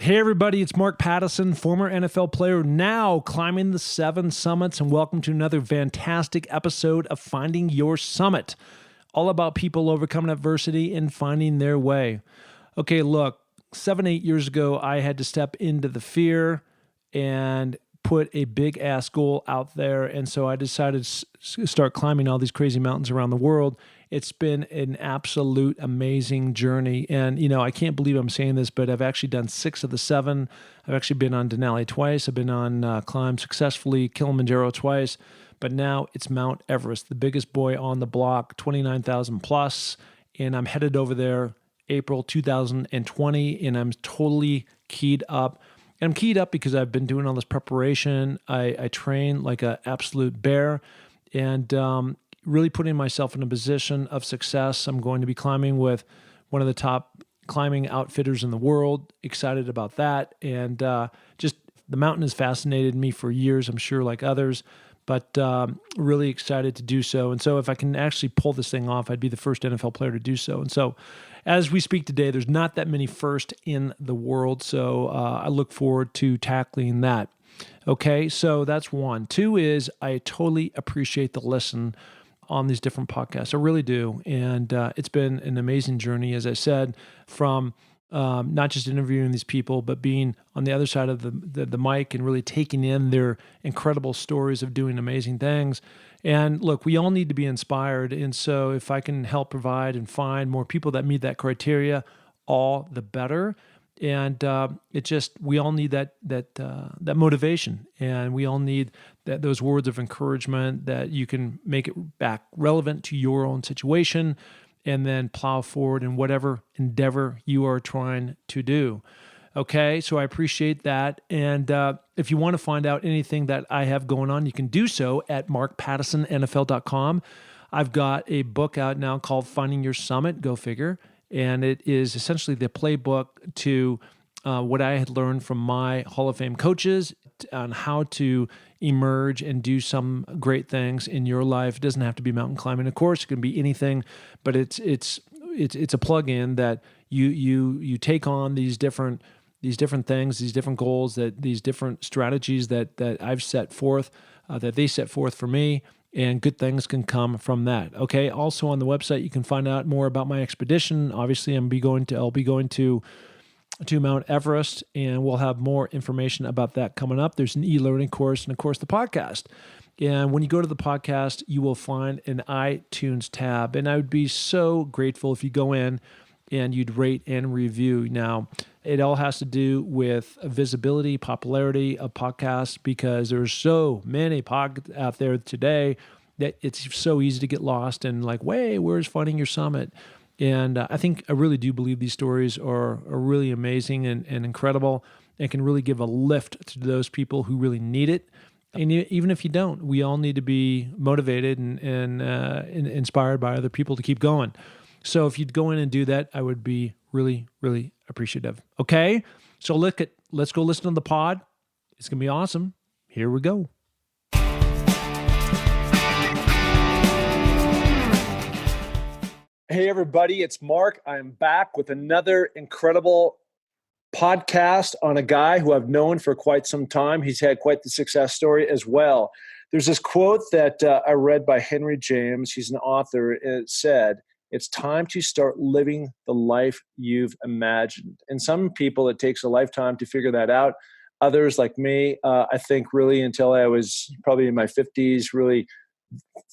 Hey everybody, it's Mark Pattison, former NFL player, now climbing the 7 summits, and welcome to another fantastic episode of Finding Your Summit, all about people overcoming adversity and finding their way. Okay, look, 7-8 years ago, I had to step into the fear and put a big ass goal out there, and so I decided to start climbing all these crazy mountains around the world. It's been an absolute amazing journey. And, I can't believe I'm saying this, but I've actually done 6 of the 7. I've actually been on Denali twice. I've been on climbed successfully Kilimanjaro twice. But now it's Mount Everest, the biggest boy on the block, 29,000 plus. And I'm headed over there April 2020, and I'm totally keyed up. And I'm keyed up because I've been doing all this preparation. I train like an absolute bear. And really putting myself in a position of success. I'm going to be climbing with one of the top climbing outfitters in the world. Excited about that. And just the mountain has fascinated me for years, I'm sure like others, but really excited to do so. And so if I can actually pull this thing off, I'd be the first NFL player to do so. And so as we speak today, there's not that many first in the world. So I look forward to tackling that. Okay, so that's one. 2 is I totally appreciate the listen on these different podcasts. I really do. And it's been an amazing journey, as I said, from not just interviewing these people, but being on the other side of the mic and really taking in their incredible stories of doing amazing things. And look, we all need to be inspired. And so if I can help provide and find more people that meet that criteria, all the better. And we all need that motivation, and we all need those words of encouragement that you can make it back relevant to your own situation, and then plow forward in whatever endeavor you are trying to do. Okay, so I appreciate that. And if you want to find out anything that I have going on, you can do so at markpattisonnfl.com. I've got a book out now called Finding Your Summit, go figure. And it is essentially the playbook to what I had learned from my Hall of Fame coaches on how to emerge and do some great things in your life. It doesn't have to be mountain climbing, of course. It can be anything, but it's a plug-in that you take on these different things, these different goals, these different strategies that I've set forth, that they set forth for me. And good things can come from that. Okay. Also on the website, you can find out more about my expedition. Obviously, I'll be going to Mount Everest, and we'll have more information about that coming up. There's an e-learning course, and of course the podcast. And when you go to the podcast, you will find an iTunes tab. And I would be so grateful if you go in and you'd rate and review. Now, it all has to do with visibility, popularity of podcasts, because there's so many podcasts out there today that it's so easy to get lost and like, where's Finding Your Summit? And I really do believe these stories are really amazing and incredible, and can really give a lift to those people who really need it. And even if you don't, we all need to be motivated and inspired by other people to keep going. So if you'd go in and do that, I would be really, really appreciative. Okay? So let's go listen to the pod. It's going to be awesome. Here we go. Hey, everybody. It's Mark. I'm back with another incredible podcast on a guy who I've known for quite some time. He's had quite the success story as well. There's this quote that I read by Henry James. He's an author. And it said, "It's time to start living the life you've imagined." And some people, it takes a lifetime to figure that out. Others, like me, I think really until I was probably in my 50s, really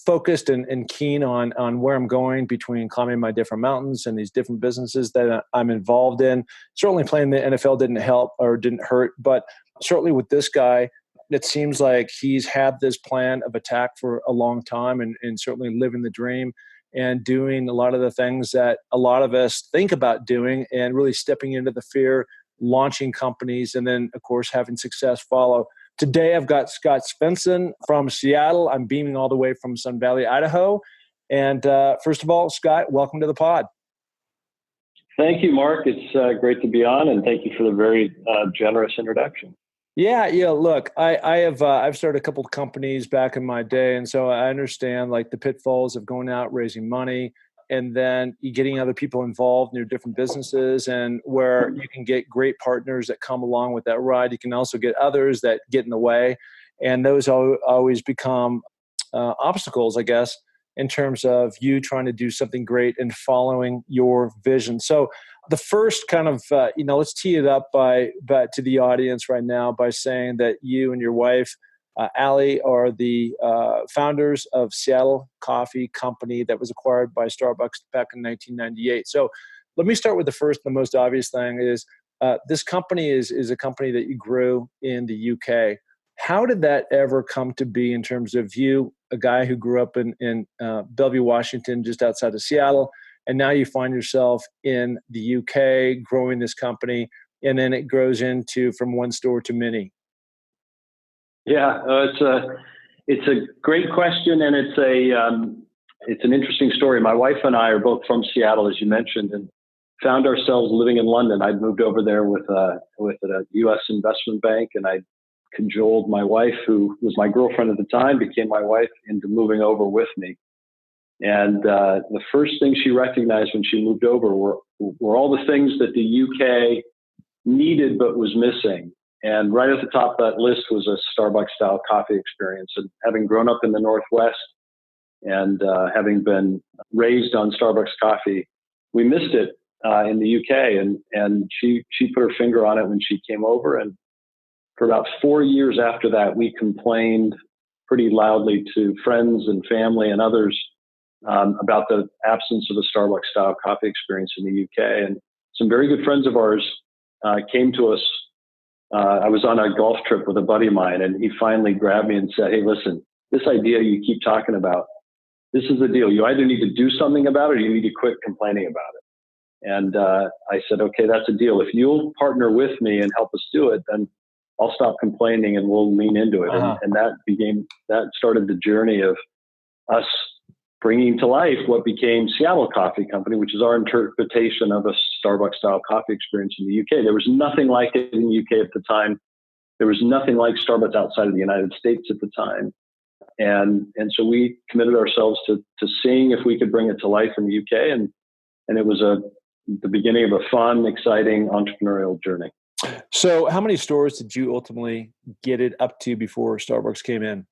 focused and keen on where I'm going between climbing my different mountains and these different businesses that I'm involved in. Certainly playing the NFL didn't help or didn't hurt, but certainly with this guy, it seems like he's had this plan of attack for a long time, and certainly living the dream and doing a lot of the things that a lot of us think about doing, and really stepping into the fear, launching companies, and then, of course, having success follow. Today, I've got Scott Svenson from Seattle. I'm beaming all the way from Sun Valley, Idaho. And first of all, Scott, welcome to the pod. Thank you, Mark. It's great to be on, and thank you for the very generous introduction. Yeah. Look, I've started a couple of companies back in my day, and so I understand like the pitfalls of going out raising money and then you getting other people involved in your different businesses, and where you can get great partners that come along with that ride. You can also get others that get in the way, and those always become obstacles, I guess, in terms of you trying to do something great and following your vision. So the first kind of, let's tee it up to the audience right now by saying that you and your wife, Ally, are the founders of Seattle Coffee Company that was acquired by Starbucks back in 1998. So let me start with the most obvious thing is this company is a company that you grew in the UK. How did that ever come to be in terms of you, a guy who grew up in Bellevue, Washington, just outside of Seattle, and now you find yourself in the UK growing this company, and then it grows into from one store to many? Yeah, it's a great question, and it's an interesting story. My wife and I are both from Seattle, as you mentioned, and found ourselves living in London. I'd moved over there with a U.S. investment bank, and I cajoled my wife, who was my girlfriend at the time, became my wife, into moving over with me. And the first thing she recognized when she moved over were all the things that the UK needed but was missing. And right at the top of that list was a Starbucks-style coffee experience. And having grown up in the Northwest and having been raised on Starbucks coffee, we missed it in the UK. And she put her finger on it when she came over. And for about 4 years after that, we complained pretty loudly to friends and family and others about the absence of a Starbucks-style coffee experience in the UK. And some very good friends of ours came to us. I was on a golf trip with a buddy of mine, and he finally grabbed me and said, "Hey, listen, this idea you keep talking about, this is the deal. You either need to do something about it or you need to quit complaining about it." And I said, "Okay, that's a deal. If you'll partner with me and help us do it, then I'll stop complaining and we'll lean into it." Uh-huh. And that started the journey of us bringing to life what became Seattle Coffee Company, which is our interpretation of a Starbucks-style coffee experience in the UK. There was nothing like it in the UK at the time. There was nothing like Starbucks outside of the United States at the time. And so we committed ourselves to seeing if we could bring it to life in the UK. And it was the beginning of a fun, exciting entrepreneurial journey. So how many stores did you ultimately get it up to before Starbucks came in?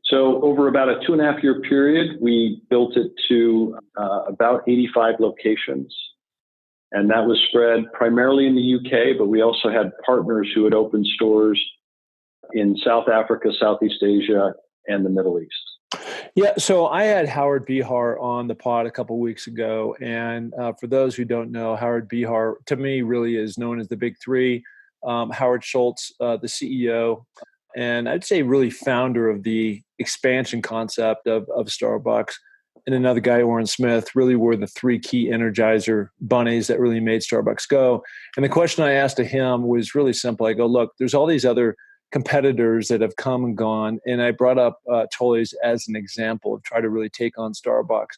So over about a 2.5-year period, we built it to about 85 locations. And that was spread primarily in the UK, but we also had partners who had opened stores in South Africa, Southeast Asia, and the Middle East. Yeah, so I had Howard Behar on the pod a couple of weeks ago. And for those who don't know, Howard Behar, to me, really is known as the big three. Howard Schultz, the CEO, and I'd say really founder of the expansion concept of Starbucks, and another guy, Orrin Smith, really were the three key energizer bunnies that really made Starbucks go. And the question I asked to him was really simple. I go, look, there's all these other competitors that have come and gone, and I brought up Tully's as an example of trying to really take on Starbucks.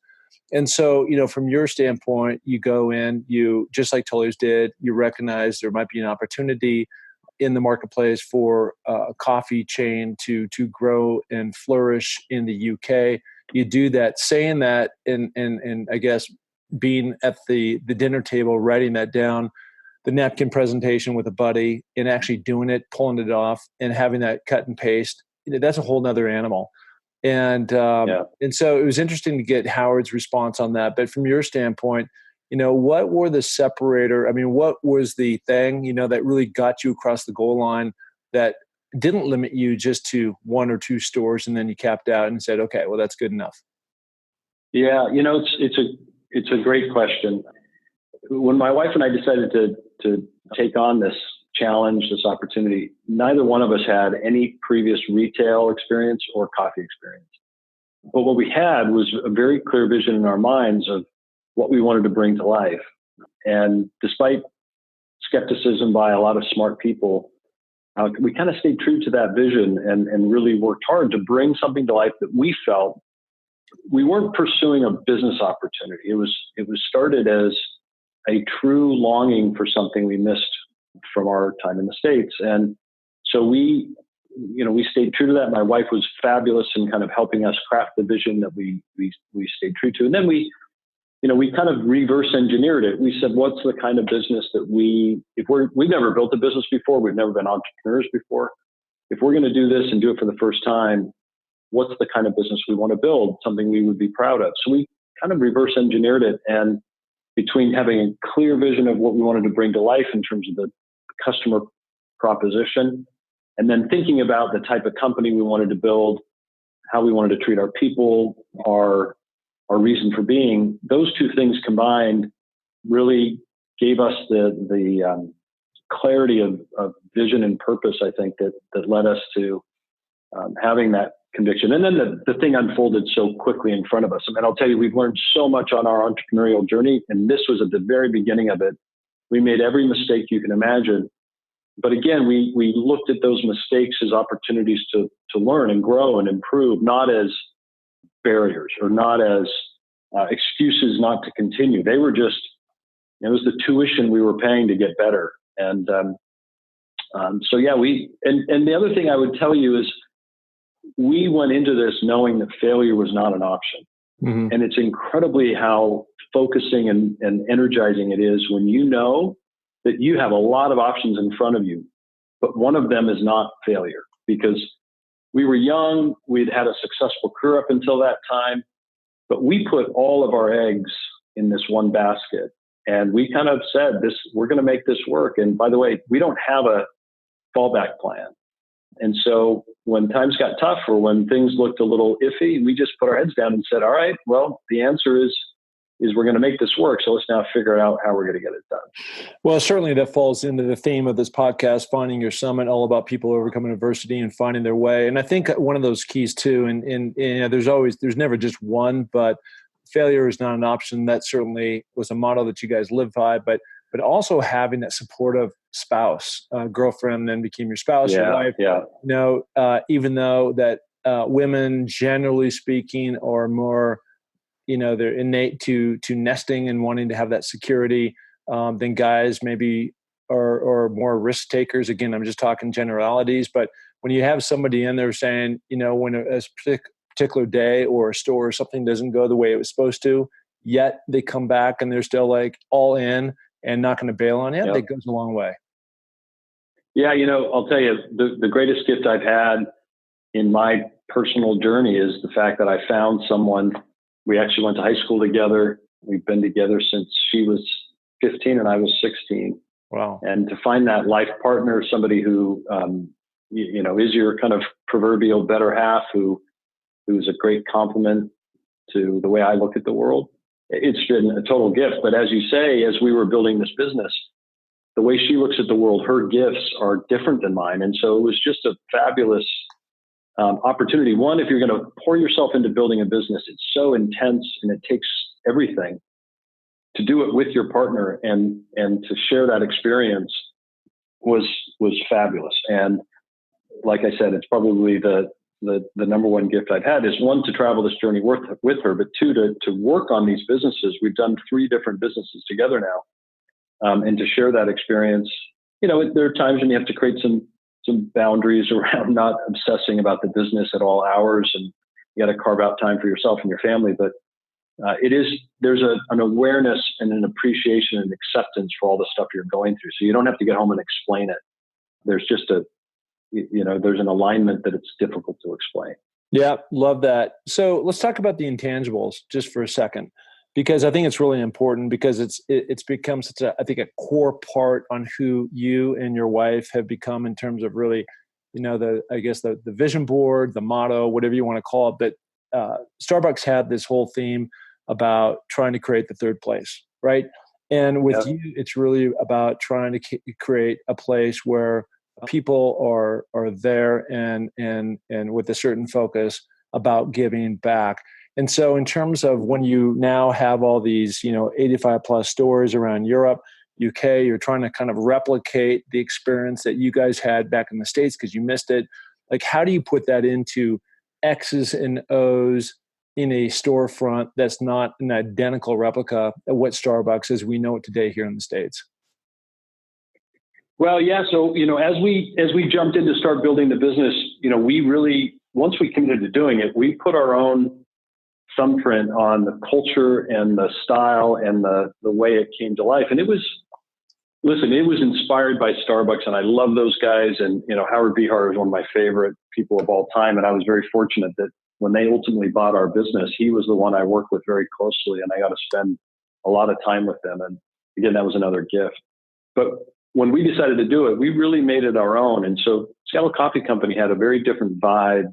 And so, from your standpoint, you go in, you, just like Tully's did, you recognize there might be an opportunity in the marketplace for a coffee chain to grow and flourish in the UK. You do that, saying that, and I guess being at the dinner table, writing that down, the napkin presentation with a buddy, and actually doing it, pulling it off, and having that cut and paste. That's a whole nother animal. And and so it was interesting to get Howard's response on that. But from your standpoint, what were the separator? I mean, what was the thing, that really got you across the goal line that didn't limit you just to one or two stores, and then you capped out and said, okay, well, that's good enough? Yeah, it's a great question. When my wife and I decided to take on this challenge, this opportunity, neither one of us had any previous retail experience or coffee experience. But what we had was a very clear vision in our minds of what we wanted to bring to life. And despite skepticism by a lot of smart people, we kind of stayed true to that vision and really worked hard to bring something to life that we felt we weren't pursuing a business opportunity. It was started as a true longing for something we missed from our time in the States. And so we we stayed true to that. My wife was fabulous in kind of helping us craft the vision that we stayed true to. And then we kind of reverse engineered it. We said, what's the kind of business that we've never built a business before. We've never been entrepreneurs before. If we're going to do this and do it for the first time, what's the kind of business we want to build, something we would be proud of? So we kind of reverse engineered it. And between having a clear vision of what we wanted to bring to life in terms of the customer proposition, and then thinking about the type of company we wanted to build, how we wanted to treat our people, our reason for being, those two things combined really gave us the clarity of vision and purpose, I think, that led us to having that conviction. And then the thing unfolded so quickly in front of us. I mean, I'll tell you, we've learned so much on our entrepreneurial journey, and this was at the very beginning of it. We made every mistake you can imagine. But again, we looked at those mistakes as opportunities to learn and grow and improve, not as barriers or not as excuses not to continue. They were just, it was the tuition we were paying to get better. And so, yeah, and the other thing I would tell you is we went into this knowing that failure was not an option. Mm-hmm. And it's incredibly how focusing and energizing it is when you know that you have a lot of options in front of you, but one of them is not failure. Because we were young, we'd had a successful career up until that time, but we put all of our eggs in this one basket. And we kind of said, we're going to make this work. And by the way, we don't have a fallback plan. And so when times got tough or when things looked a little iffy, we just put our heads down and said, all right, well, the answer is we're going to make this work. So let's now figure out how we're going to get it done. Well, certainly that falls into the theme of this podcast, Finding Your Summit, all about people overcoming adversity and finding their way. And I think one of those keys too, and there's never just one, but failure is not an option. That certainly was a motto that you guys live by, but also having that supportive spouse, girlfriend then became your spouse, your wife. Yeah. Even though that women, generally speaking, are more, they're innate to nesting and wanting to have that security, than guys maybe are more risk takers. Again, I'm just talking generalities, but when you have somebody in there saying, when a particular day or a store or something doesn't go the way it was supposed to, yet they come back and they're still like all in and not going to bail on it, that goes a long way. Yeah, I'll tell you, the greatest gift I've had in my personal journey is the fact that I found someone. We actually went to high school together. We've been together since she was 15 and I was 16. Wow. And to find that life partner, somebody who, is your kind of proverbial better half, who's a great compliment to the way I look at the world, it's been a total gift. But as you say, as we were building this business, the way she looks at the world, her gifts are different than mine. And so it was just a fabulous opportunity. One, if you're going to pour yourself into building a business, it's so intense and it takes everything. To do it with your partner and to share that experience was fabulous. And like I said, it's probably the number one gift I've had is, one, to travel this journey with her, but two, to work on these businesses. We've done 3 different businesses together now, and to share that experience. There are times when you have to create some boundaries around not obsessing about the business at all hours, and you got to carve out time for yourself and your family. But there's an awareness and an appreciation and acceptance for all the stuff you're going through. So you don't have to get home and explain it. There's just there's an alignment that it's difficult to explain. Yeah, love that. So let's talk about the intangibles just for a second, because I think it's really important, because it's become such a core part on who you and your wife have become in terms of really, the vision board, the motto, whatever you want to call it. But Starbucks had this whole theme about trying to create the third place, right? And with you, it's really about trying to create a place where people are there and with a certain focus about giving back. And so in terms of when you now have all these, 85 plus stores around Europe, UK, you're trying to kind of replicate the experience that you guys had back in the States because you missed it. Like, how do you put that into X's and O's in a storefront that's not an identical replica of what Starbucks as we know it today here in the States? Well, yeah. So, as we jumped in to start building the business, we really, once we committed to doing it, we put our own thumbprint on the culture and the style and the way it came to life. And it was inspired by Starbucks, and I love those guys. And, Howard Behar is one of my favorite people of all time. And I was very fortunate that when they ultimately bought our business, he was the one I worked with very closely, and I got to spend a lot of time with them. And again, that was another gift. But when we decided to do it, we really made it our own. And so Seattle Coffee Company had a very different vibe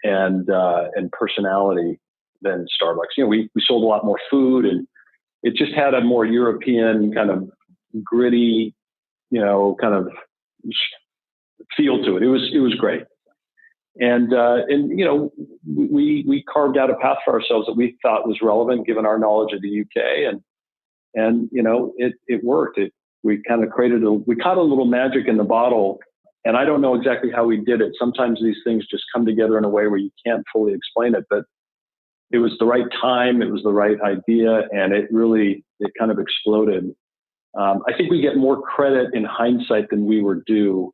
and personality than Starbucks. We sold a lot more food, and it just had a more European kind of gritty, kind of feel to it. It was great. And we carved out a path for ourselves that we thought was relevant given our knowledge of the UK, and it worked. We kind of we caught a little magic in the bottle, and I don't know exactly how we did it. Sometimes these things just come together in a way where you can't fully explain it, but it was the right time, it was the right idea, and it kind of exploded. I think we get more credit in hindsight than we were due.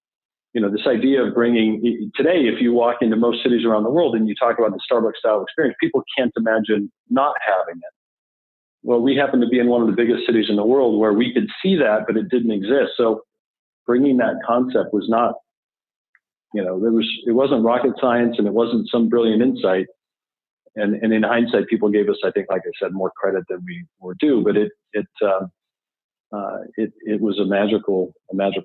This idea of bringing today, if you walk into most cities around the world and you talk about the Starbucks style experience, people can't imagine not having it. Well, we happen to be in one of the biggest cities in the world where we could see that, but it didn't exist. So bringing that concept was not, it wasn't rocket science, and it wasn't some brilliant insight. And in hindsight, people gave us, I think, like I said, more credit than we were due. But it was a magical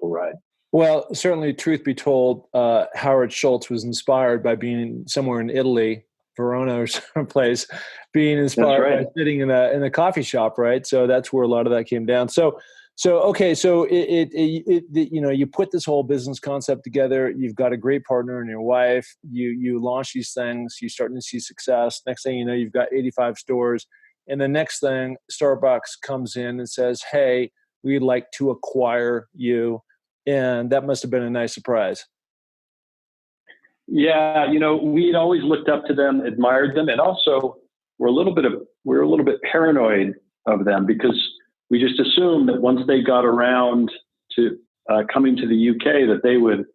ride. Well, certainly, truth be told, Howard Schultz was inspired by being somewhere in Italy, Verona or someplace, being inspired by sitting in a coffee shop, right? So that's where a lot of that came down. So okay, so you put this whole business concept together. You've got a great partner in your wife. You launch these things. You're starting to see success. Next thing you know, you've got 85 stores, and the next thing, Starbucks comes in and says, "Hey, we'd like to acquire you." And that must have been a nice surprise. Yeah, we'd always looked up to them, admired them, and also we're a little bit paranoid of them because we just assumed that once they got around to coming to the UK, that they would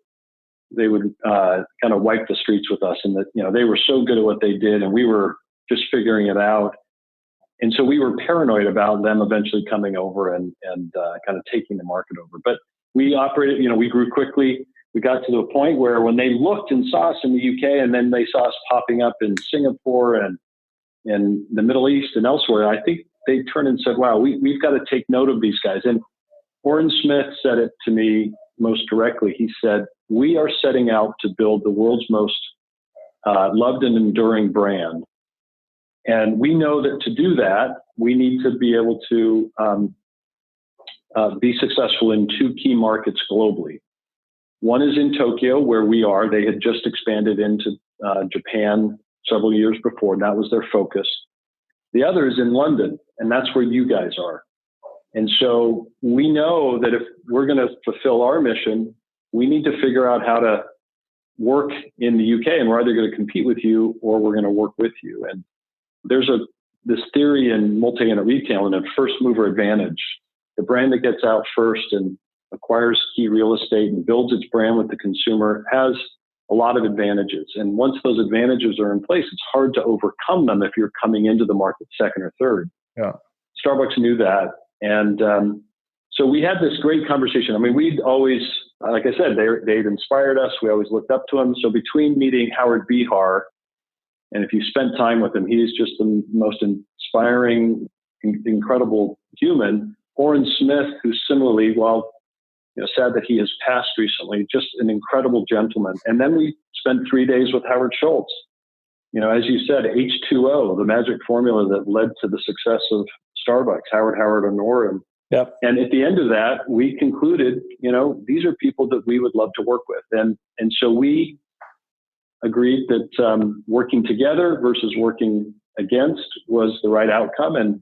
kind of wipe the streets with us, and that they were so good at what they did, and we were just figuring it out. And so we were paranoid about them eventually coming over and kind of taking the market over. But we operated, we grew quickly. We got to the point where when they looked and saw us in the UK, and then they saw us popping up in Singapore and in the Middle East and elsewhere, I think they turned and said, wow, we've got to take note of these guys. And Orrin Smith said it to me most directly. He said, we are setting out to build the world's most loved and enduring brand. And we know that to do that, we need to be able to be successful in two key markets globally. One is in Tokyo, where we are. They had just expanded into Japan several years before, and that was their focus. The other is in London, and that's where you guys are. And so we know that if we're going to fulfill our mission, we need to figure out how to work in the UK, and we're either going to compete with you or we're going to work with you. And there's this theory in multi-unit retail and a first mover advantage. The brand that gets out first and acquires key real estate and builds its brand with the consumer has a lot of advantages. And once those advantages are in place, it's hard to overcome them if you're coming into the market second or third. Yeah. Starbucks knew that. And so we had this great conversation. I mean, we'd always, like I said, they'd inspired us. We always looked up to them. So between meeting Howard Behar, and if you spent time with him, he's just the most inspiring, incredible human. Orrin Smith, who similarly, while sad that he has passed recently, just an incredible gentleman. And then we spent 3 days with Howard Schultz. As you said, H2O, the magic formula that led to the success of Starbucks, Howard, and Orrin. Yep. And at the end of that, we concluded, these are people that we would love to work with. And so we agreed that working together versus working against was the right outcome, and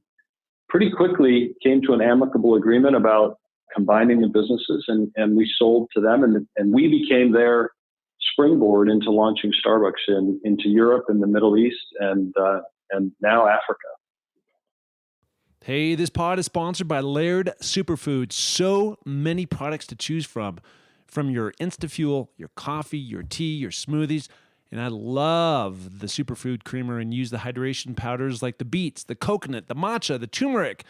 pretty quickly came to an amicable agreement about combining the businesses, and we sold to them, and we became their springboard into launching Starbucks into Europe and the Middle East and now Africa. Hey, this pod is sponsored by Laird Superfood. So many products to choose from your InstaFuel, your coffee, your tea, your smoothies. And I love the superfood creamer and use the hydration powders like the beets, the coconut, the matcha, the turmeric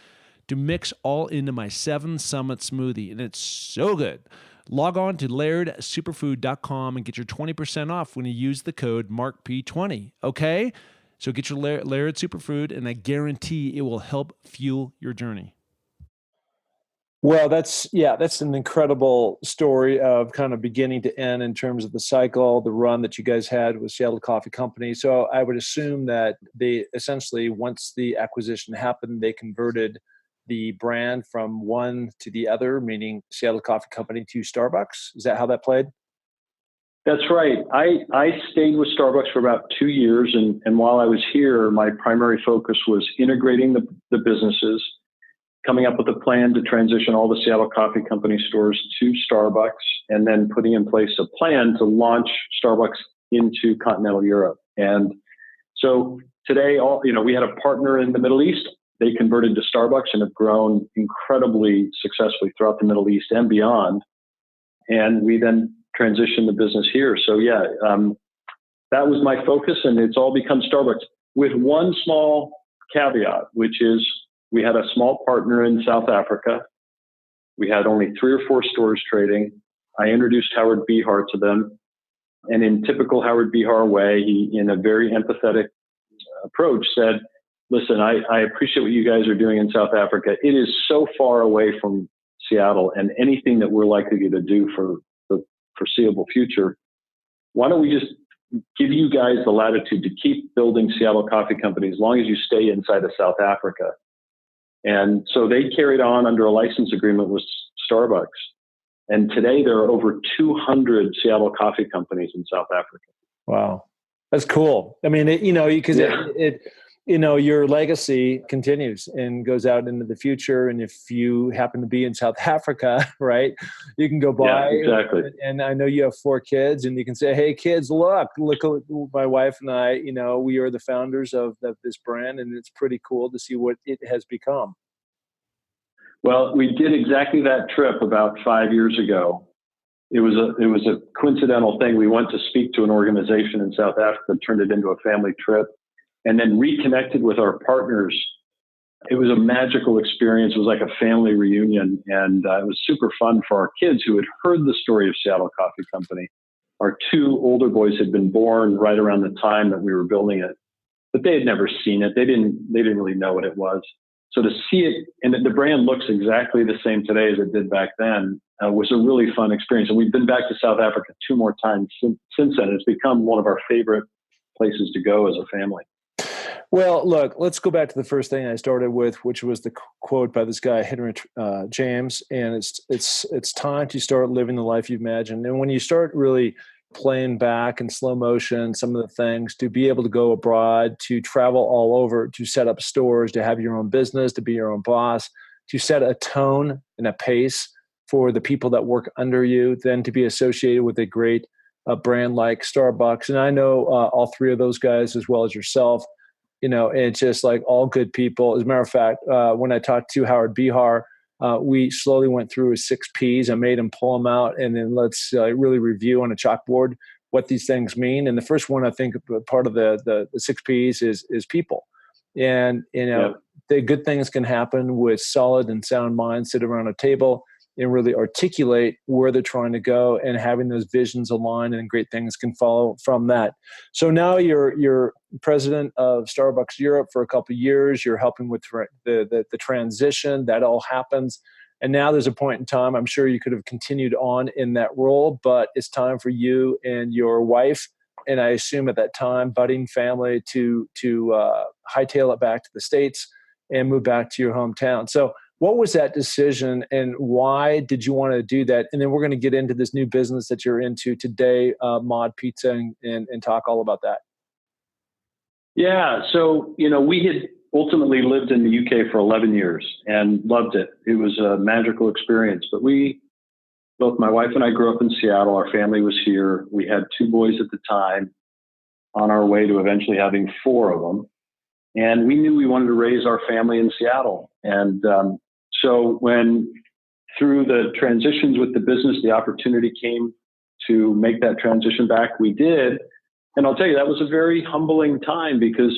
to mix all into my 7 Summit smoothie. And it's so good. Log on to lairdsuperfood.com and get your 20% off when you use the code MARKP20. Okay? So get your Laird Superfood, and I guarantee it will help fuel your journey. Well, that's an incredible story of kind of beginning to end in terms of the cycle, the run that you guys had with Seattle Coffee Company. So I would assume that they essentially, once the acquisition happened, they converted the brand from one to the other, meaning Seattle Coffee Company to Starbucks. Is that how that played? That's right. I stayed with Starbucks for about 2 years. And while I was here, my primary focus was integrating the businesses, coming up with a plan to transition all the Seattle Coffee Company stores to Starbucks, and then putting in place a plan to launch Starbucks into continental Europe. And so today, we had a partner in the Middle East. They converted to Starbucks and have grown incredibly successfully throughout the Middle East and beyond. And we then transitioned the business here. So that was my focus, and it's all become Starbucks with one small caveat, which is we had a small partner in South Africa. We had only 3 or 4 stores trading. I introduced Howard Behar to them. And in typical Howard Behar way, he, in a very empathetic approach, said, listen, I appreciate what you guys are doing in South Africa. It is so far away from Seattle, and anything that we're likely to do for the foreseeable future, why don't we just give you guys the latitude to keep building Seattle Coffee Company as long as you stay inside of South Africa? And so they carried on under a license agreement with Starbucks. And today there are over 200 Seattle Coffee Companies in South Africa. Wow. That's cool. I mean, your legacy continues and goes out into the future. And if you happen to be in South Africa, right, you can go by. Yeah, exactly. And I know you have 4 kids, and you can say, hey, kids, look at my wife and I, we are the founders of this brand, and it's pretty cool to see what it has become. Well, we did exactly that trip about 5 years ago. It was a coincidental thing. We went to speak to an organization in South Africa, turned it into a family trip, and then reconnected with our partners. It was a magical experience. It was like a family reunion, and it was super fun for our kids who had heard the story of Seattle Coffee Company. Our 2 older boys had been born right around the time that we were building it, but they had never seen it. They didn't really know what it was. So to see it, and the brand looks exactly the same today as it did back then, was a really fun experience. And we've been back to South Africa 2 more times since then. It's become one of our favorite places to go as a family. Well, look, let's go back to the first thing I started with, which was the quote by this guy, Henry James. And it's time to start living the life you imagined. And when you start really playing back in slow motion, some of the things, to be able to go abroad, to travel all over, to set up stores, to have your own business, to be your own boss, to set a tone and a pace for the people that work under you, then to be associated with a great brand like Starbucks. And I know all 3 of those guys, as well as yourself. It's just like all good people. As a matter of fact, when I talked to Howard Behar, we slowly went through his 6 Ps. I made him pull them out, and then let's really review on a chalkboard what these things mean. And the first one, I think, part of the 6 Ps is people. And the good things can happen with solid and sound minds, sit around a table and really articulate where they're trying to go, and having those visions align, and great things can follow from that. So now you're president of Starbucks Europe for a couple of years. You're helping with the transition. That all happens. And now there's a point in time, I'm sure you could have continued on in that role, but it's time for you and your wife, and I assume at that time, budding family, to hightail it back to the States and move back to your hometown. So what was that decision, and why did you want to do that? And then we're going to get into this new business that you're into today, Mod Pizza, and talk all about that. Yeah. So, we had ultimately lived in the UK for 11 years and loved it. It was a magical experience. But both my wife and I grew up in Seattle. Our family was here. We had 2 boys at the time, on our way to eventually having 4 of them. And we knew we wanted to raise our family in Seattle. And so when through the transitions with the business, the opportunity came to make that transition back, we did. And I'll tell you, that was a very humbling time because,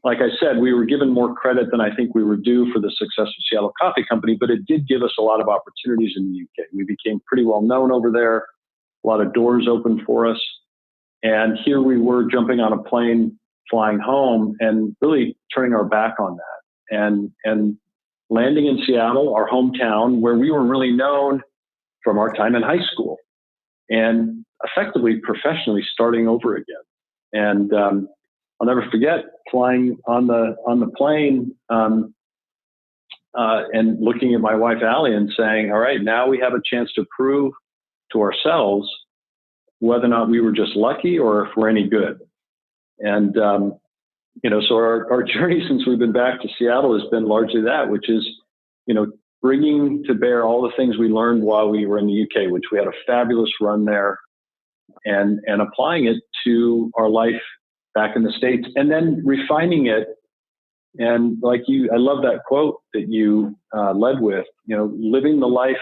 like I said, we were given more credit than I think we were due for the success of Seattle Coffee Company, but it did give us a lot of opportunities in the UK. We became pretty well known over there. A lot of doors opened for us. And here we were jumping on a plane, flying home, and really turning our back on that. And landing in Seattle, our hometown, where we were really known from our time in high school, and effectively professionally starting over again. And I'll never forget flying on the plane and looking at my wife, Ally, and saying, all right, now we have a chance to prove to ourselves whether or not we were just lucky or if we're any good. And, so our journey since we've been back to Seattle has been largely that, which is, bringing to bear all the things we learned while we were in the UK, which we had a fabulous run there, and applying it to our life back in the States, and then refining it. And like you, I love that quote that you led with, living the life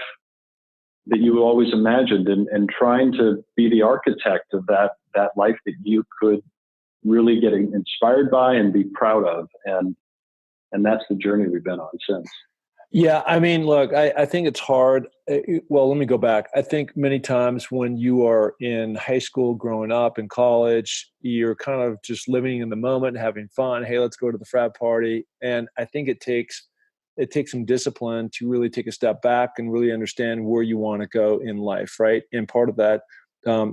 that you always imagined, and trying to be the architect of that life that you could really get inspired by and be proud of. And that's the journey we've been on since. Yeah, I mean, look, I think it's hard. Well, let me go back. I think many times when you are in high school, growing up, in college, you're kind of just living in the moment, having fun. Hey, let's go to the frat party. And I think it takes some discipline to really take a step back and really understand where you want to go in life, right? And part of that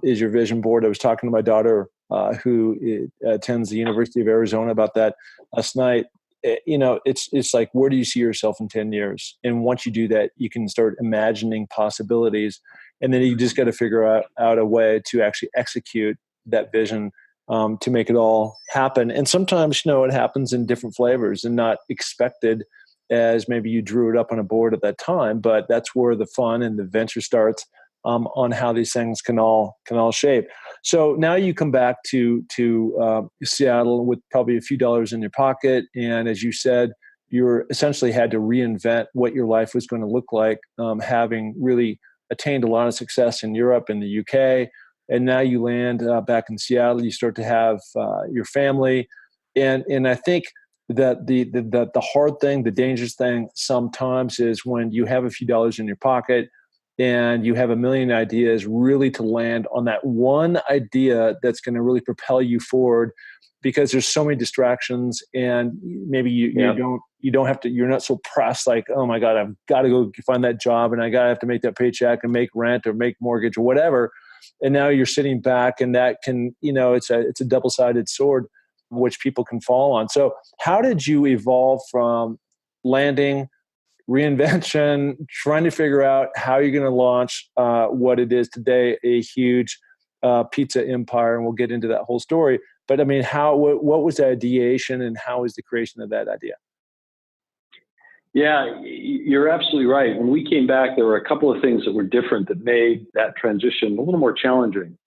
is your vision board. I was talking to my daughter who attends the University of Arizona about that last night. It's like, where do you see yourself in 10 years? And once you do that, you can start imagining possibilities. And then you just got to figure out a way to actually execute that vision to make it all happen. And sometimes, it happens in different flavors and not expected as maybe you drew it up on a board at that time. But that's where the fun and the adventure starts on how these things can all shape. So now you come back to Seattle with probably a few dollars in your pocket, and as you said, you're essentially had to reinvent what your life was going to look like, having really attained a lot of success in Europe and the UK, and now you land back in Seattle. You start to have your family, and I think that the hard thing, the dangerous thing sometimes is when you have a few dollars in your pocket and you have a million ideas, really to land on that one idea that's going to really propel you forward, because there's so many distractions, and maybe you don't have to, you're not so pressed like, oh my God, I've got to go find that job and I got to have to make that paycheck and make rent or make mortgage or whatever. And now you're sitting back, and that can, it's a double-sided sword which people can fall on. So how did you evolve from landing, reinvention, trying to figure out how you're going to launch what it is today, a huge pizza empire, and we'll get into that whole story. But I mean, what was the ideation, and how was the creation of that idea? Yeah, you're absolutely right. When we came back, there were a couple of things that were different that made that transition a little more challenging.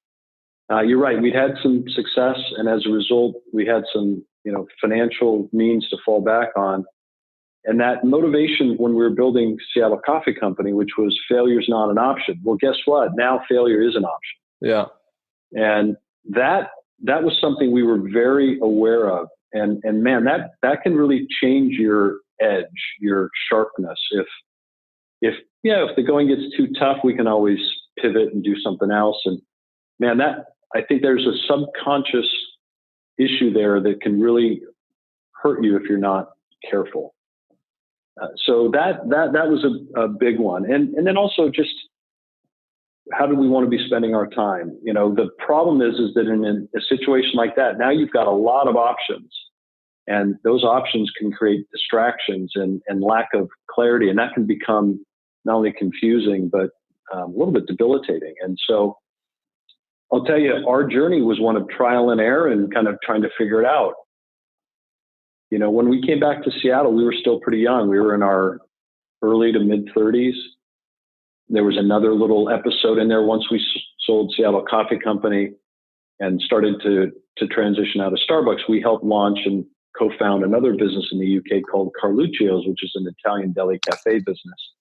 You're right. We'd had some success, and as a result, we had some, financial means to fall back on. And that motivation when we were building Seattle Coffee Company, which was failure's not an option. Well, guess what? Now failure is an option. Yeah. And that was something we were very aware of. And man, that can really change your edge, your sharpness. If the going gets too tough, we can always pivot and do something else. And man, I think there's a subconscious issue there that can really hurt you if you're not careful. So that was a big one. And then also just how do we want to be spending our time? The problem is that in a situation like that, now you've got a lot of options, and those options can create distractions and lack of clarity. And that can become not only confusing, but a little bit debilitating. And so I'll tell you, our journey was one of trial and error and kind of trying to figure it out. When we came back to Seattle, we were still pretty young. We were in our early to mid 30s. There was another little episode in there once we sold Seattle Coffee Company and started to transition out of Starbucks. We helped launch and co-found another business in the UK called Carluccio's, which is an Italian deli cafe business.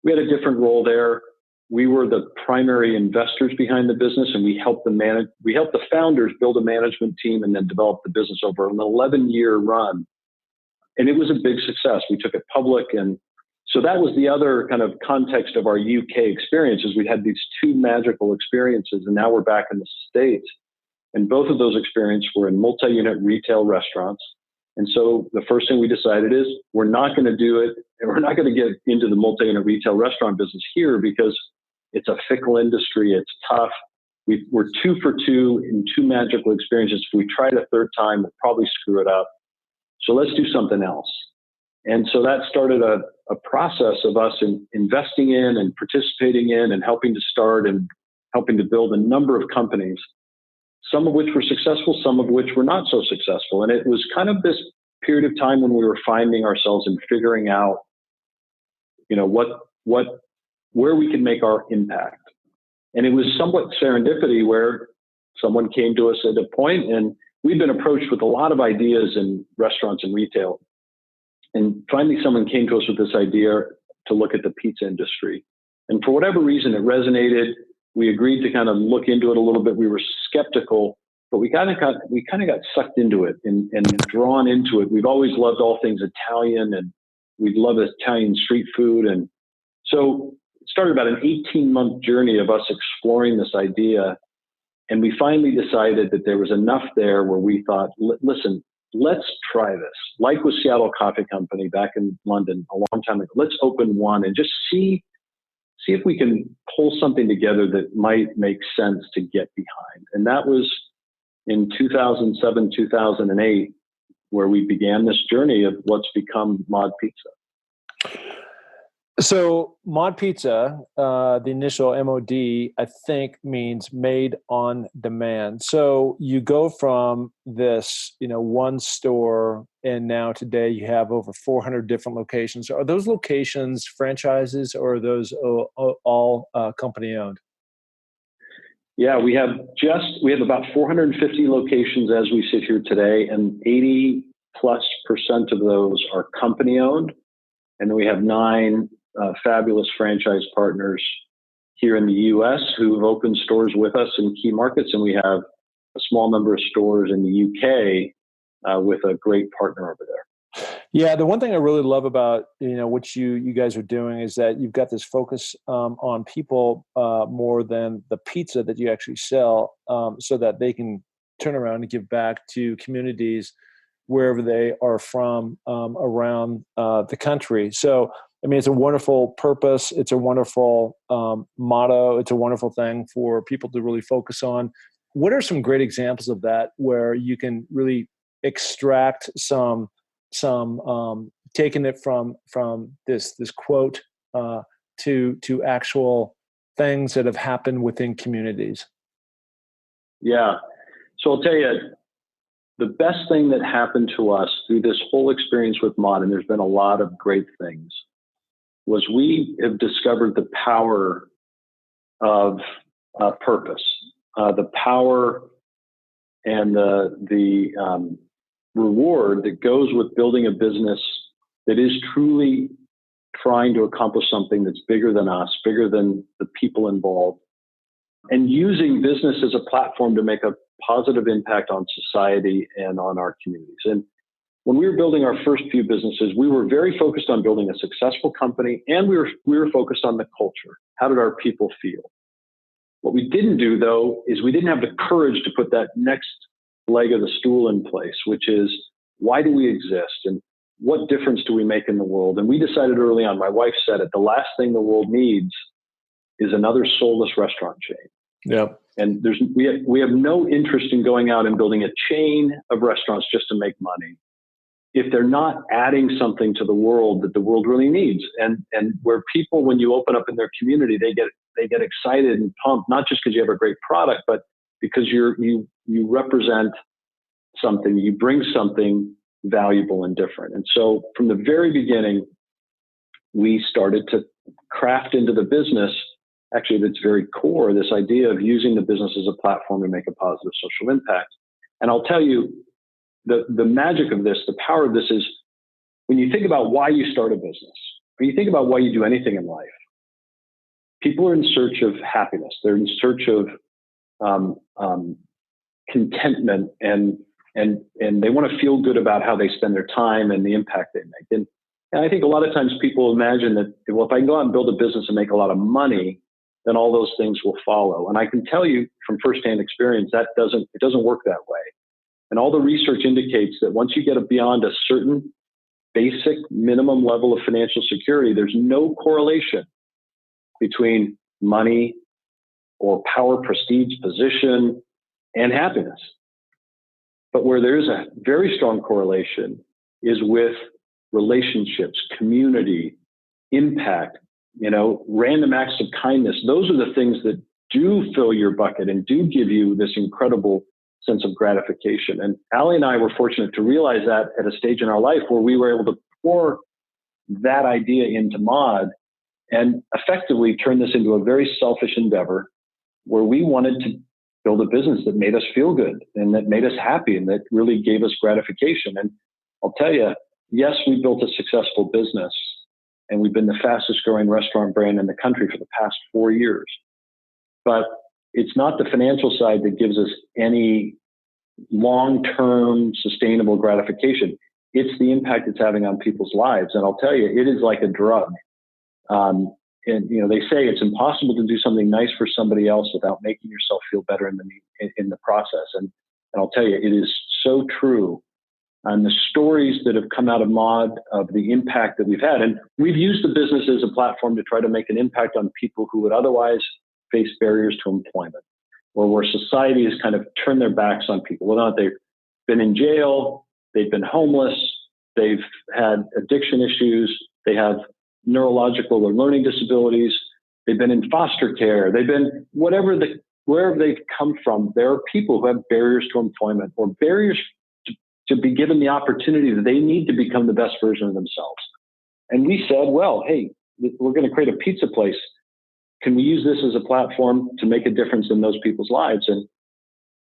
We had a different role there. We were the primary investors behind the business, and we helped the founders build a management team and then develop the business over an 11-year run. And it was a big success. We took it public. And so that was the other kind of context of our UK experiences. We had these two magical experiences, and now we're back in the States. And both of those experiences were in multi-unit retail restaurants. And so the first thing we decided is we're not going to do it, and we're not going to get into the multi-unit retail restaurant business here because it's a fickle industry. It's tough. We're 2 for 2 in two magical experiences. If we try it a third time, we'll probably screw it up. So let's do something else. And so that started a process of us investing in and participating in and helping to start and helping to build a number of companies, some of which were successful, some of which were not so successful. And it was kind of this period of time when we were finding ourselves and figuring out, where we could make our impact. And it was somewhat serendipity where someone came to us at a point, and we'd been approached with a lot of ideas in restaurants and retail. And finally, someone came to us with this idea to look at the pizza industry. And for whatever reason, it resonated. We agreed to kind of look into it a little bit. We were skeptical, but we kind of got sucked into it and drawn into it. We've always loved all things Italian, and we love Italian street food. And so it started about an 18-month journey of us exploring this idea. And we finally decided that there was enough there where we thought, listen, let's try this. Like with Seattle Coffee Company back in London a long time ago, let's open one and just see if we can pull something together that might make sense to get behind. And that was in 2007, 2008, where we began this journey of what's become Mod Pizza. So Mod Pizza, the initial MOD, I think means made on demand. So you go from this, one store, and now today you have over 400 different locations. Are those locations franchises, or are those all company owned? Yeah, we have about 450 locations as we sit here today, and 80+% of those are company owned. And then we have 9 fabulous franchise partners here in the U.S. who have opened stores with us in key markets, and we have a small number of stores in the U.K. With a great partner over there. Yeah, the one thing I really love about what you guys are doing is that you've got this focus on people more than the pizza that you actually sell, so that they can turn around and give back to communities wherever they are from around the country. So it's a wonderful purpose. It's a wonderful motto. It's a wonderful thing for people to really focus on. What are some great examples of that where you can really extract some taking it from this quote to actual things that have happened within communities? Yeah. So I'll tell you, the best thing that happened to us through this whole experience with Mod, and there's been a lot of great things, was we have discovered the power of purpose, the power and the reward that goes with building a business that is truly trying to accomplish something that's bigger than us, bigger than the people involved, and using business as a platform to make a positive impact on society and on our communities. And when we were building our first few businesses, we were very focused on building a successful company, and we were focused on the culture. How did our people feel? What we didn't do, though, is we didn't have the courage to put that next leg of the stool in place, which is, why do we exist and what difference do we make in the world? And we decided early on, my wife said it, the last thing the world needs is another soulless restaurant chain. Yeah. And we have no interest in going out and building a chain of restaurants just to make money if they're not adding something to the world that the world really needs. And where people, when you open up in their community, they get excited and pumped, not just because you have a great product, but because you represent something, you bring something valuable and different. And so from the very beginning, we started to craft into the business, actually at its very core, this idea of using the business as a platform to make a positive social impact. And I'll tell you, the magic of this, the power of this is when you think about why you start a business, when you think about why you do anything in life, people are in search of happiness. They're in search of contentment, and they want to feel good about how they spend their time and the impact they make. And I think a lot of times people imagine that, well, if I can go out and build a business and make a lot of money, then all those things will follow. And I can tell you from firsthand experience that it doesn't work that way. And all the research indicates that once you get beyond a certain basic minimum level of financial security, there's no correlation between money or power, prestige, position, and happiness. But where there is a very strong correlation is with relationships, community, impact, random acts of kindness. Those are the things that do fill your bucket and do give you this incredible sense of gratification. And Ally and I were fortunate to realize that at a stage in our life where we were able to pour that idea into Mod and effectively turn this into a very selfish endeavor where we wanted to build a business that made us feel good and that made us happy and that really gave us gratification. And I'll tell you, yes, we built a successful business and we've been the fastest growing restaurant brand in the country for the past 4 years. But it's not the financial side that gives us any long-term sustainable gratification. It's the impact it's having on people's lives. And I'll tell you, it is like a drug. And they say it's impossible to do something nice for somebody else without making yourself feel better in the process. And I'll tell you, it is so true. And the stories that have come out of Mod, of the impact that we've had, and we've used the business as a platform to try to make an impact on people who would otherwise face barriers to employment, or where society has kind of turned their backs on people. Whether or not they've been in jail, they've been homeless, they've had addiction issues, they have neurological or learning disabilities, they've been in foster care, they've been wherever they've come from, there are people who have barriers to employment or barriers to be given the opportunity that they need to become the best version of themselves. And we said, well, hey, we're going to create a pizza place. Can we use this as a platform to make a difference in those people's lives?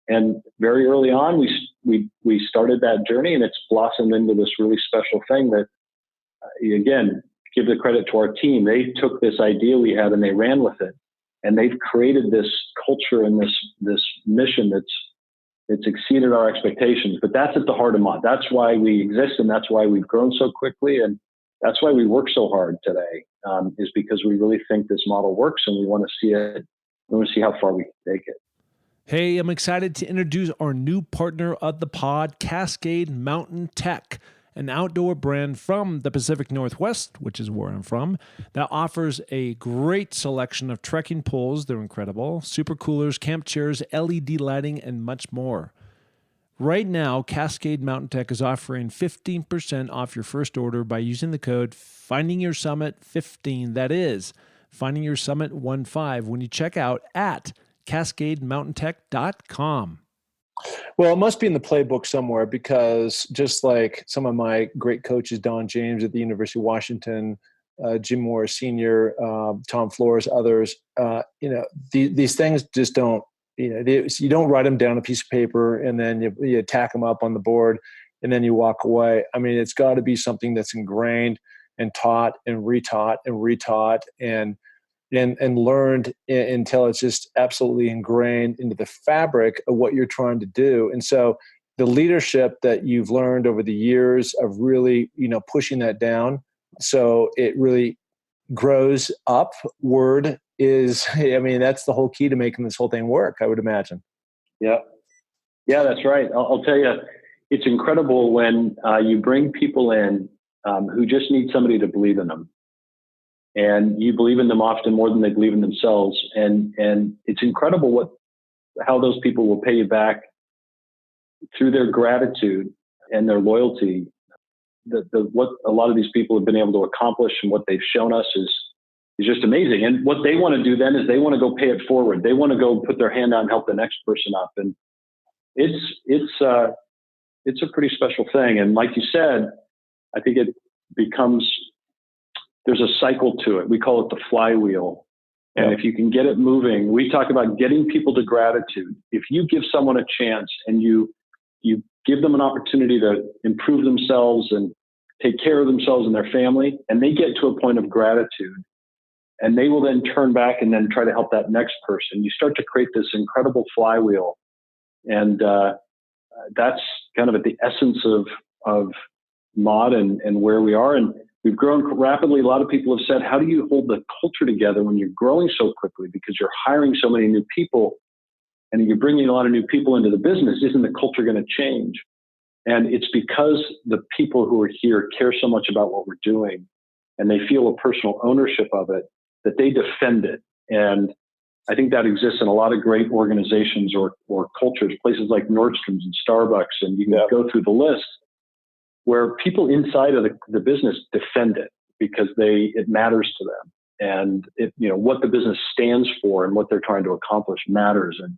And very early on, we started that journey, and it's blossomed into this really special thing that, again, give the credit to our team. They took this idea we had and they ran with it, and they've created this culture and this mission that's exceeded our expectations. But that's at the heart of Mod. That's why we exist, and that's why we've grown so quickly, and that's why we work so hard today. Is because we really think this model works, and we want to see it. We want to see how far we can take it. Hey, I'm excited to introduce our new partner of the pod, Cascade Mountain Tech, an outdoor brand from the Pacific Northwest, which is where I'm from, that offers a great selection of trekking poles. They're incredible. Super coolers, camp chairs, LED lighting, and much more. Right now, Cascade Mountain Tech is offering 15% off your first order by using the code FindingYourSummit15. That is, FindingYourSummit15 when you check out at CascadeMountainTech.com. Well, it must be in the playbook somewhere, because just like some of my great coaches, Don James at the University of Washington, Jim Morris Sr., Tom Flores, others, these things just don't, you don't write them down on a piece of paper and then you tack them up on the board and then you walk away. I mean, it's got to be something that's ingrained and taught and retaught and learned until it's just absolutely ingrained into the fabric of what you're trying to do. And so the leadership that you've learned over the years of really, pushing that down so it really grows upward that's the whole key to making this whole thing work, I would imagine. Yeah, that's right. I'll tell you, it's incredible when you bring people in who just need somebody to believe in them. And you believe in them often more than they believe in themselves. And it's incredible how those people will pay you back through their gratitude and their loyalty. What a lot of these people have been able to accomplish and what they've shown us is just amazing. And what they want to do then is they want to go pay it forward. They want to go put their hand out and help the next person up. And it's a pretty special thing. And like you said, I think it becomes, there's a cycle to it. We call it the flywheel. And if you can get it moving, we talk about getting people to gratitude. If you give someone a chance and you you give them an opportunity to improve themselves and take care of themselves and their family, and they get to a point of gratitude, and they will then turn back and then try to help that next person. You start to create this incredible flywheel. And that's kind of at the essence of Mod and where we are. And we've grown rapidly. A lot of people have said, how do you hold the culture together when you're growing so quickly? Because you're hiring so many new people and you're bringing a lot of new people into the business. Isn't the culture going to change? And it's because the people who are here care so much about what we're doing and they feel a personal ownership of it that they defend it. And I think that exists in a lot of great organizations or cultures, places like Nordstrom's and Starbucks, and you can go through the list where people inside of the business defend it because it matters to them. And what the business stands for and what they're trying to accomplish matters. And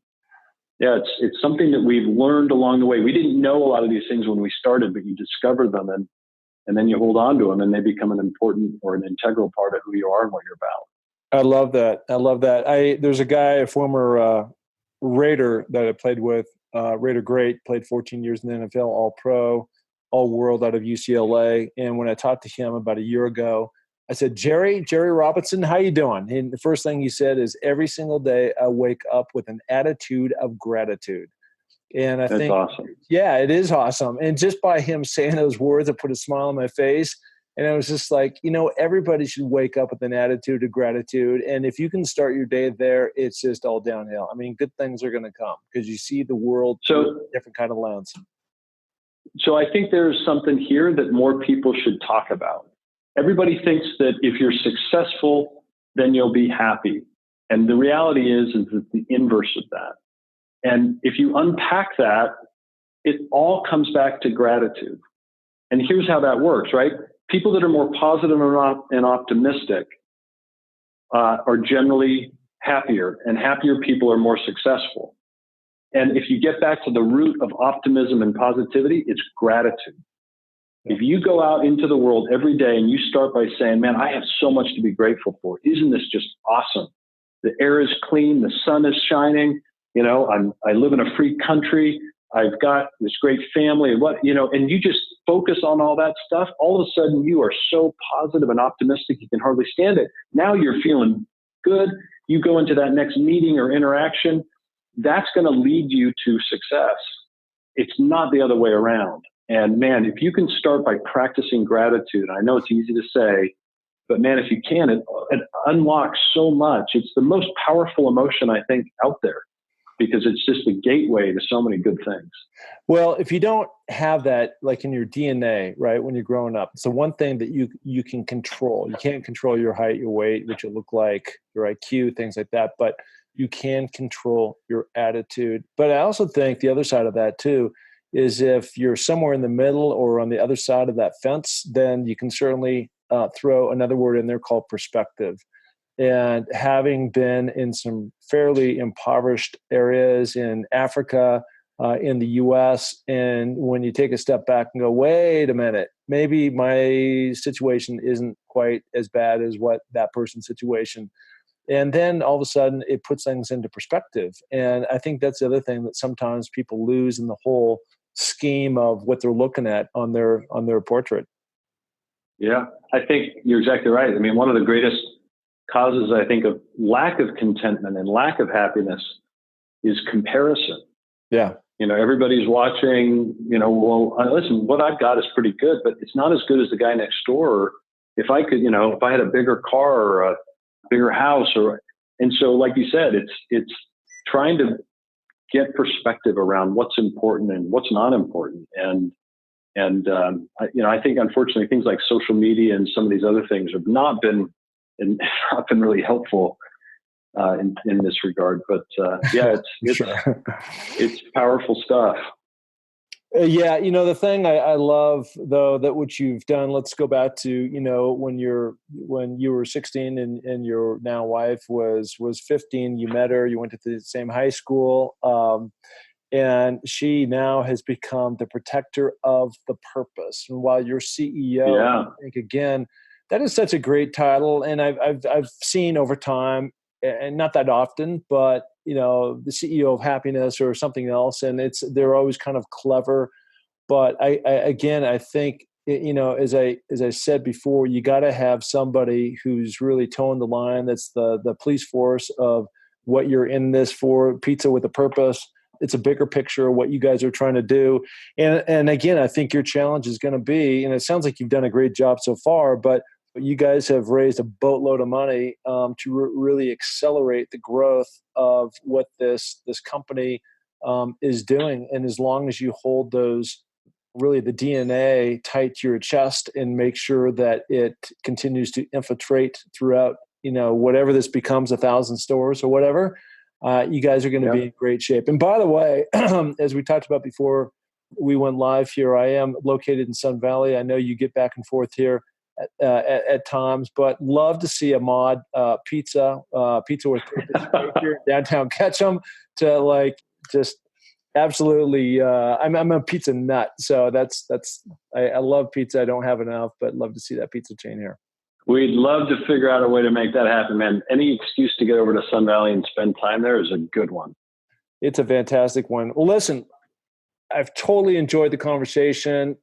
yeah, it's something that we've learned along the way. We didn't know a lot of these things when we started, but you discover them and then you hold on to them and they become an important or an integral part of who you are and what you're about. I love that. There's a guy, a former Raider that I played with, Raider great, played 14 years in the NFL, all pro, all world out of UCLA. And when I talked to him about a year ago, I said, Jerry Robinson, how you doing? And the first thing he said is, every single day I wake up with an attitude of gratitude. And I think, awesome. Yeah, it is awesome. And just by him saying those words, it put a smile on my face. And I was just like, everybody should wake up with an attitude of gratitude. And if you can start your day there, it's just all downhill. I mean, good things are going to come because you see the world through a different kind of lens. So I think there's something here that more people should talk about. Everybody thinks that if you're successful, then you'll be happy. And the reality is that the inverse of that. And if you unpack that, it all comes back to gratitude. And here's how that works, right? People that are more positive and optimistic are generally happier, and happier people are more successful. And if you get back to the root of optimism and positivity, it's gratitude. If you go out into the world every day and you start by saying, man, I have so much to be grateful for. Isn't this just awesome? The air is clean. The sun is shining. I live in a free country. I've got this great family and you just focus on all that stuff. All of a sudden you are so positive and optimistic, you can hardly stand it. Now you're feeling good. You go into that next meeting or interaction. That's going to lead you to success. It's not the other way around. And man, if you can start by practicing gratitude, I know it's easy to say, but man, if you can, it unlocks so much. It's the most powerful emotion, I think, out there, because it's just a gateway to so many good things. Well, if you don't have that, like in your DNA, right, when you're growing up, it's the one thing that you can control. You can't control your height, your weight, what you look like, your IQ, things like that, but you can control your attitude. But I also think the other side of that too is if you're somewhere in the middle or on the other side of that fence, then you can certainly throw another word in there called perspective. And having been in some fairly impoverished areas in Africa, in the US, and when you take a step back and go, wait a minute, maybe my situation isn't quite as bad as what that person's situation. And then all of a sudden it puts things into perspective. And I think that's the other thing that sometimes people lose in the whole scheme of what they're looking at on their portrait. Yeah, I think you're exactly right. I mean, one of the greatest causes, I think, of lack of contentment and lack of happiness is comparison. Yeah. Everybody's watching, listen, what I've got is pretty good, but it's not as good as the guy next door. Or if I could, if I had a bigger car or a bigger house and so, like you said, it's trying to get perspective around what's important and what's not important. And I think, unfortunately, things like social media and some of these other things have not been really helpful in this regard. But it's sure. It's powerful stuff. Yeah, the thing I love though that what you've done. Let's go back to when you were 16 and your now wife was 15. You met her. You went to the same high school. And she now has become the protector of the purpose. And while you're CEO, I think again, that is such a great title. And I've seen over time, and not that often, but the CEO of happiness or something else. And they're always kind of clever. But I think, as I said before, you got to have somebody who's really towing the line. That's the police force of what you're in this for, pizza with a purpose. It's a bigger picture of what you guys are trying to do. And again, I think your challenge is going to be, and it sounds like you've done a great job so far, but you guys have raised a boatload of money to really accelerate the growth of what this company is doing. And as long as you hold those, really the DNA tight to your chest and make sure that it continues to infiltrate throughout, whatever this becomes, 1,000 stores or whatever, you guys are going to be in great shape. And by the way, as we talked about before we went live here, I am located in Sun Valley. I know you get back and forth here at times, but love to see a mod pizza with purpose right here in downtown Ketchum to just absolutely. I'm a pizza nut, so I love pizza. I don't have enough, but love to see that pizza chain here. We'd love to figure out a way to make that happen, man. Any excuse to get over to Sun Valley and spend time there is a good one. It's a fantastic one. Well, listen, I've totally enjoyed the conversation.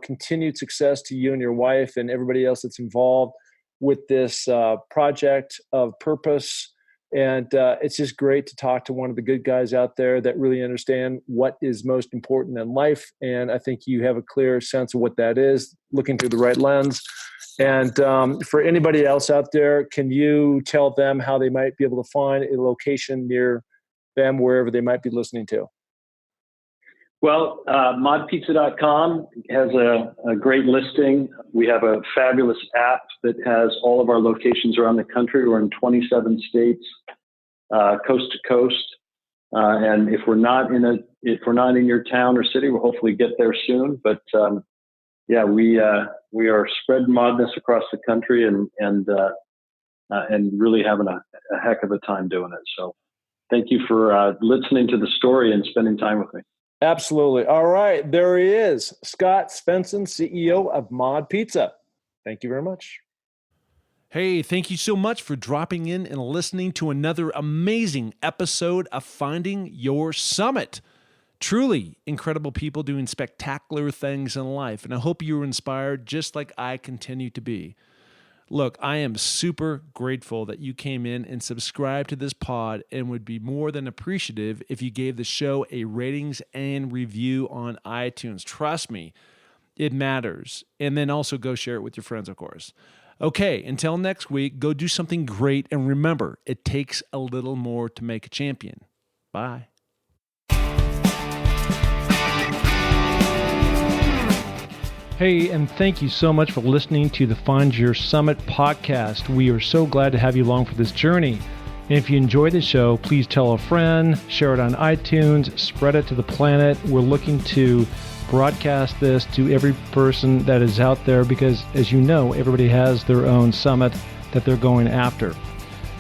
Continued success to you and your wife and everybody else that's involved with this project of purpose. And it's just great to talk to one of the good guys out there that really understand what is most important in life. And I think you have a clear sense of what that is, looking through the right lens. And for anybody else out there, can you tell them how they might be able to find a location near them, wherever they might be listening to? Well, modpizza.com has a great listing. We have a fabulous app that has all of our locations around the country. We're in 27 states, coast to coast. And if we're not in your town or city, we'll hopefully get there soon. But we are spreading modness across the country and really having a heck of a time doing it. So thank you for listening to the story and spending time with me. Absolutely. All right. There he is, Scott Svenson, CEO of Mod Pizza. Thank you very much. Hey, thank you so much for dropping in and listening to another amazing episode of Finding Your Summit. Truly incredible people doing spectacular things in life, and I hope you were inspired just like I continue to be. Look, I am super grateful that you came in and subscribed to this pod, and would be more than appreciative if you gave the show a ratings and review on iTunes. Trust me, it matters. And then also go share it with your friends, of course. Okay, until next week, go do something great, and remember, it takes a little more to make a champion. Bye. Hey, and thank you so much for listening to the Find Your Summit podcast. We are so glad to have you along for this journey. And if you enjoy the show, please tell a friend, share it on iTunes, spread it to the planet. We're looking to broadcast this to every person that is out there because, as you know, everybody has their own summit that they're going after.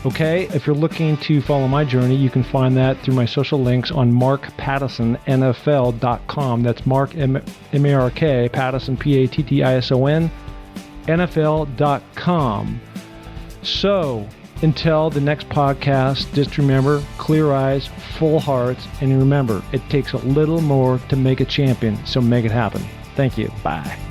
Okay, if you're looking to follow my journey, you can find that through my social links on markpattisonnfl.com. That's Mark, M-A-R-K, Pattison, P-A-T-T-I-S-O-N, NFL.com. So, until the next podcast, just remember, clear eyes, full hearts, and remember, it takes a little more to make a champion, so make it happen. Thank you. Bye.